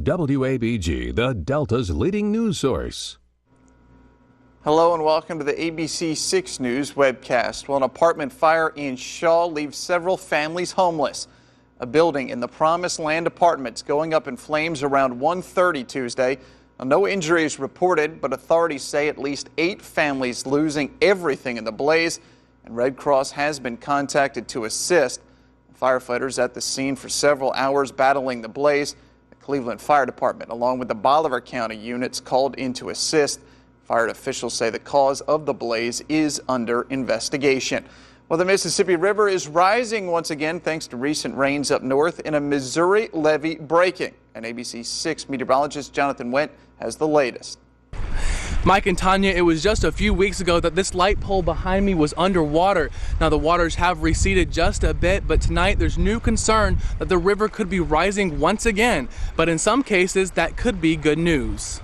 WABG, the Delta's leading news source. Hello and welcome to the ABC 6 News webcast. Well, an apartment fire in Shaw leaves several families homeless. A building in the Promised Land Apartments going up in flames around 1:30 Tuesday. No injuries reported, but authorities say at least 8 families losing everything in the blaze, and Red Cross has been contacted to assist. Firefighters at the scene for several hours battling the blaze. The Cleveland Fire Department, along with the Bolivar County units, called in to assist. Fire officials say the cause of the blaze is under investigation. Well, the Mississippi River is rising once again thanks to recent rains up north and a Missouri levee breaking. And ABC 6 meteorologist Jonathan Went has the latest. Mike and Tanya, it was just a few weeks ago that this light pole behind me was underwater. Now the waters have receded just a bit, but tonight there's new concern that the river could be rising once again. But in some cases, that could be good news.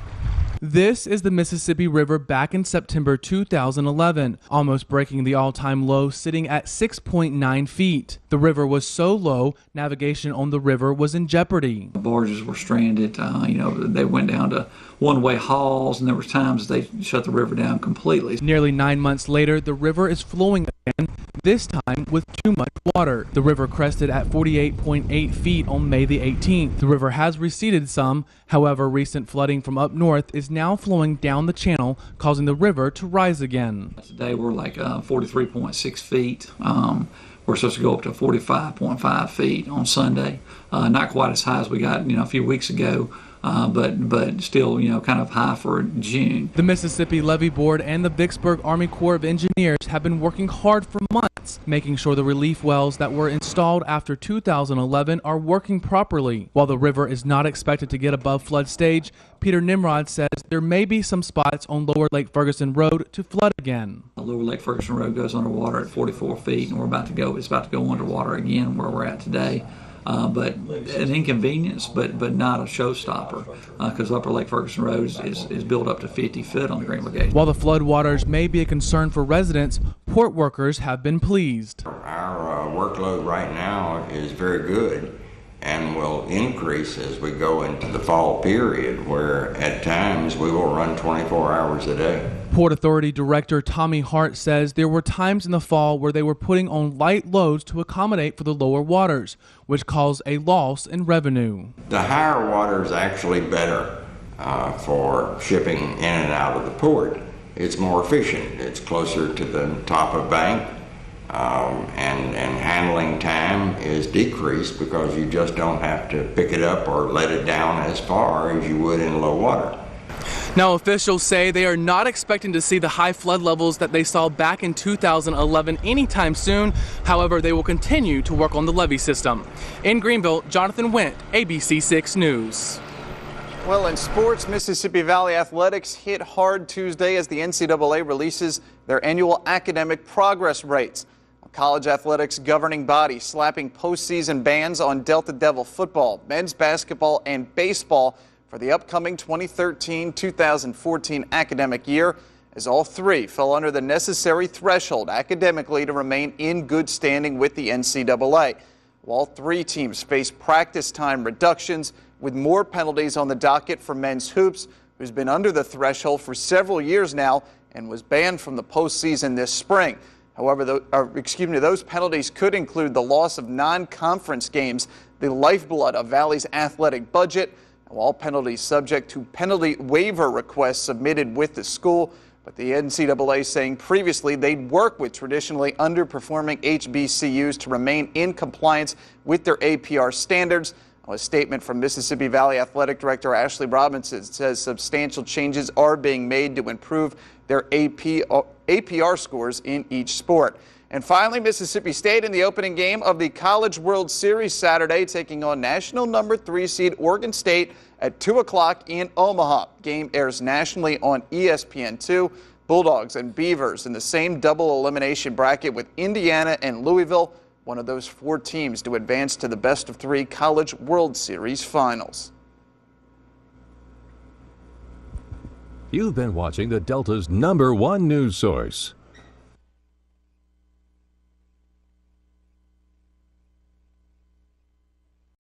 This is the Mississippi River back in September 2011, almost breaking the all-time low, sitting at 6.9 feet. The river was so low, navigation on the river was in jeopardy. The barges were stranded. They went down to one-way hauls, and there were times they shut the river down completely. Nearly 9 months later, the river is flowing again, this time with too much water. The river crested at 48.8 feet on May the 18th. The river has receded some. However, recent flooding from up north is now flowing down the channel, causing the river to rise again. Today we're like 43.6 feet. We're supposed to go up to 45.5 feet on Sunday. Not quite as high as we got a few weeks ago. But still, kind of high for June. The Mississippi Levee Board and the Vicksburg Army Corps of Engineers have been working hard for months, making sure the relief wells that were installed after 2011 are working properly. While the river is not expected to get above flood stage, Peter Nimrod says there may be some spots on Lower Lake Ferguson Road to flood again. Lower Lake Ferguson Road goes underwater at 44 feet, and it's about to go underwater again where we're at today. But an inconvenience, but not a showstopper, because Upper Lake Ferguson Road is built up to 50 foot on the Greenville Gauge. While the flood waters may be a concern for residents, port workers have been pleased. Our workload right now is very good and will increase as we go into the fall period, where at times we will run 24 hours a day. Port Authority Director Tommy Hart says there were times in the fall where they were putting on light loads to accommodate for the lower waters, which caused a loss in revenue. The higher water is actually better for shipping in and out of the port. It's more efficient. It's closer to the top of bank, and handling time is decreased because you just don't have to pick it up or let it down as far as you would in low water. Now, officials say they are not expecting to see the high flood levels that they saw back in 2011 anytime soon. However, they will continue to work on the levee system. In Greenville, Jonathan Went, ABC 6 News. Well, in sports, Mississippi Valley Athletics hit hard Tuesday as the NCAA releases their annual academic progress rates. A college athletics governing body slapping postseason bans on Delta Devil football, men's basketball, and baseball for the upcoming 2013-2014 academic year, as all three fell under the necessary threshold academically to remain in good standing with the NCAA. All three teams face practice time reductions, with more penalties on the docket for men's hoops, who's been under the threshold for several years now and was banned from the postseason this spring. However, those penalties could include the loss of non-conference games, the lifeblood of Valley's athletic budget. All penalties subject to penalty waiver requests submitted with the school, but the NCAA saying previously they'd work with traditionally underperforming HBCUs to remain in compliance with their APR standards. A statement from Mississippi Valley Athletic Director Ashley Robinson says substantial changes are being made to improve their APR scores in each sport. And finally, Mississippi State in the opening game of the College World Series Saturday, taking on national number 3 seed Oregon State at 2 o'clock in Omaha. Game airs nationally on ESPN2. Bulldogs and Beavers in the same double elimination bracket with Indiana and Louisville, one of those 4 teams to advance to the best of 3 College World Series finals. You've been watching the Delta's #1 news source,